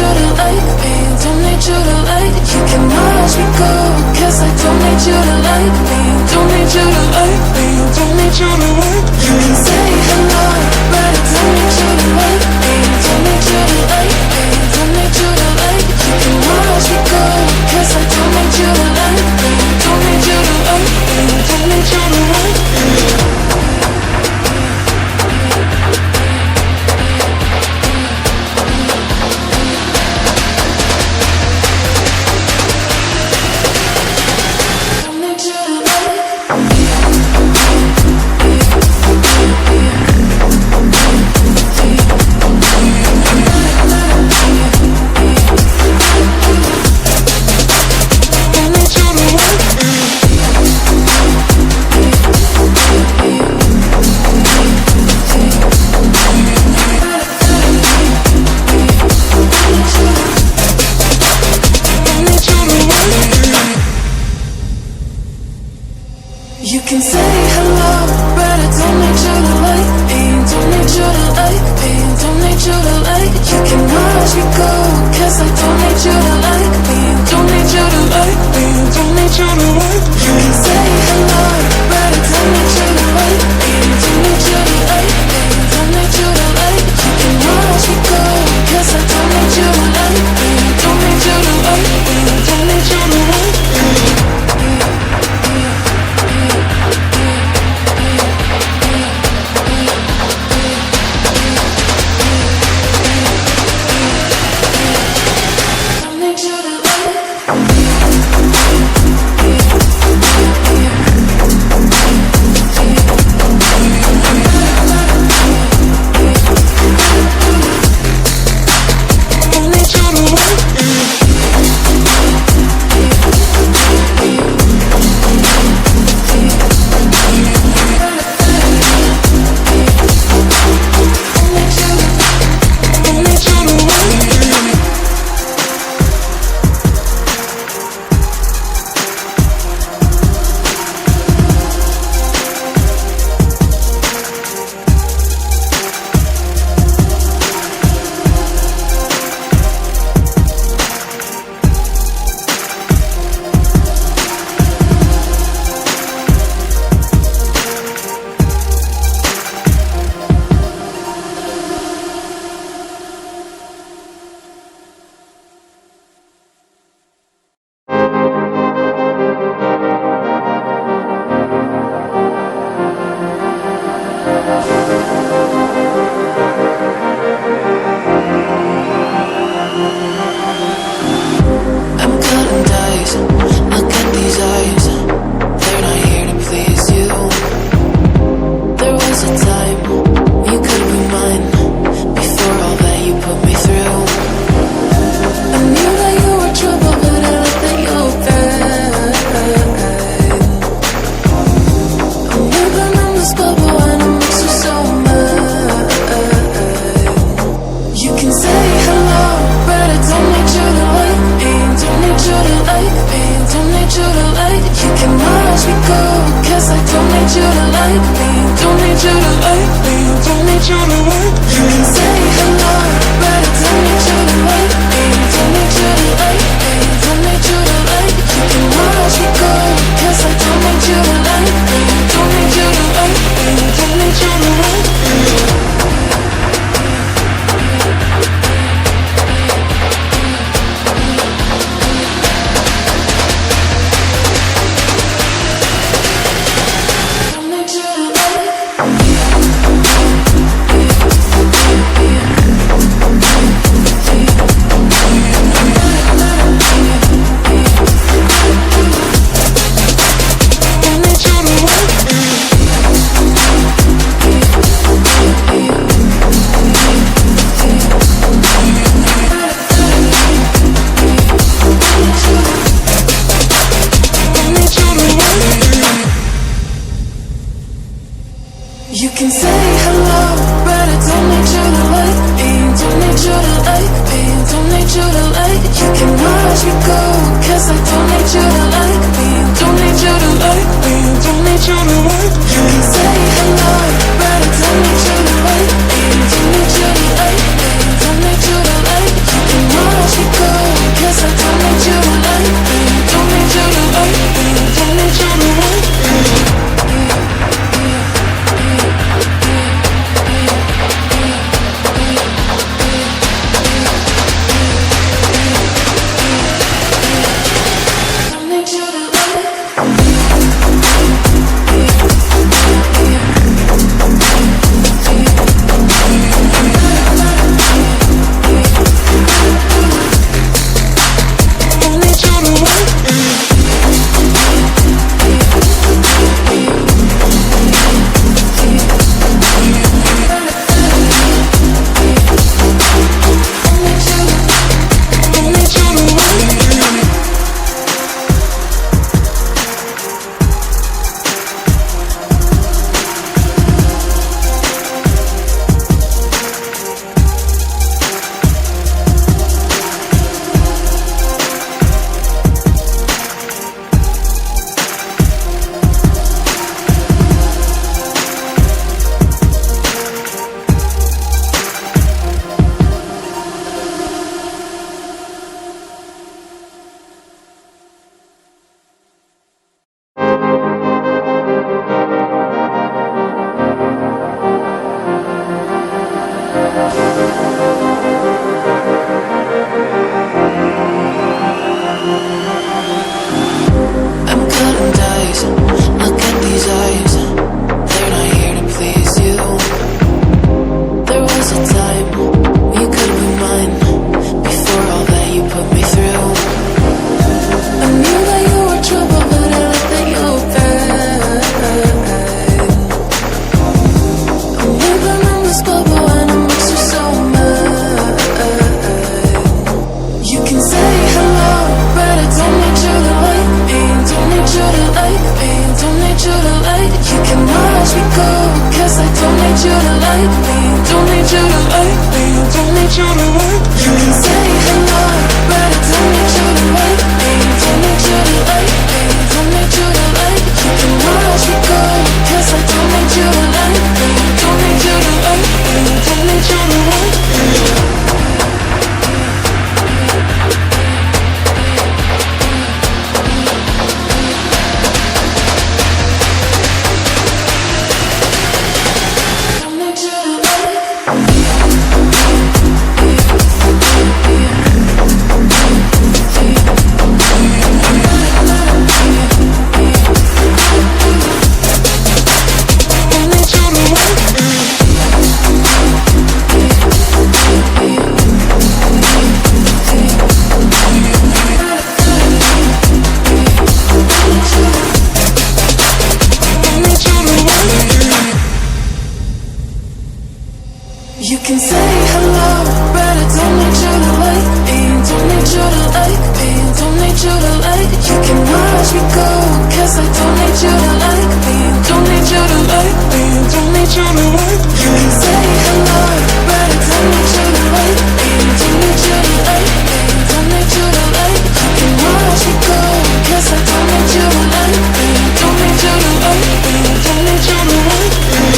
you to like me, don't need you to like. You can watch me go, 'cause I don't need you to like me, don't need you to like me, don't need you to like. You can say hello, but I don't need you to like me, don't need you to like me, don't need you to like. You can watch me go, 'cause I don't need you to like me, don't need you to like me, don't need you to like me. You can say hello, but I don't need you to like me, don't need you to like me, don't need you to like. You can watch me go, 'cause I don't need you to like me, don't need you to like me, don't need you to like. You can say hello, but I don't need you to like me, don't need you to like me, don't need you to like. You can watch me go, 'cause I don't need you to like me, don't need you to like me, don't need you to like me. You can say hello, but I don't need you to like me, don't need you to like me, don't need you to like. You can watch me go, 'cause I don't need you to like me, don't need you to like me, don't need you to like. You can say hello, but I don't need you to like me, don't need you to like me, don't need you to like. You can watch can say hello, but I don't need you to like me. Don't need you to like me. Don't need you to like. You can watch me go, 'cause I don't need you to like me. Don't need you to like me. Don't need you to like. You can say hello, but I don't need you to like me. Don't need you to like me. Don't need you to like. You can watch me go, 'cause I don't need you to like me. Don't need you to like me. Don't need you to like me.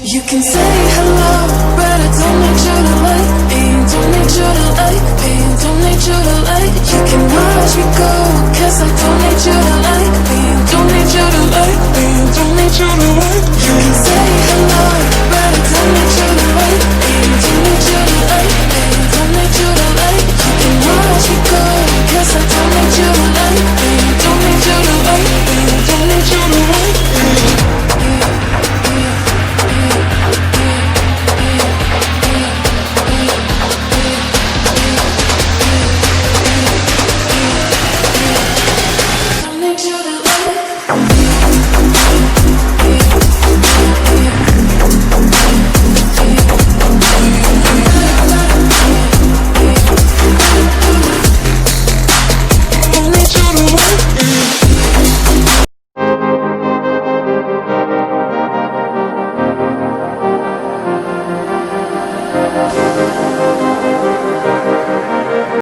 You can say hello, but I don't need you to like me. Don't need you to like me. Don't need you to like. You can watch me go, 'cause I don't need you to like me. Don't need you to like me. Don't need you to like. You can say hello.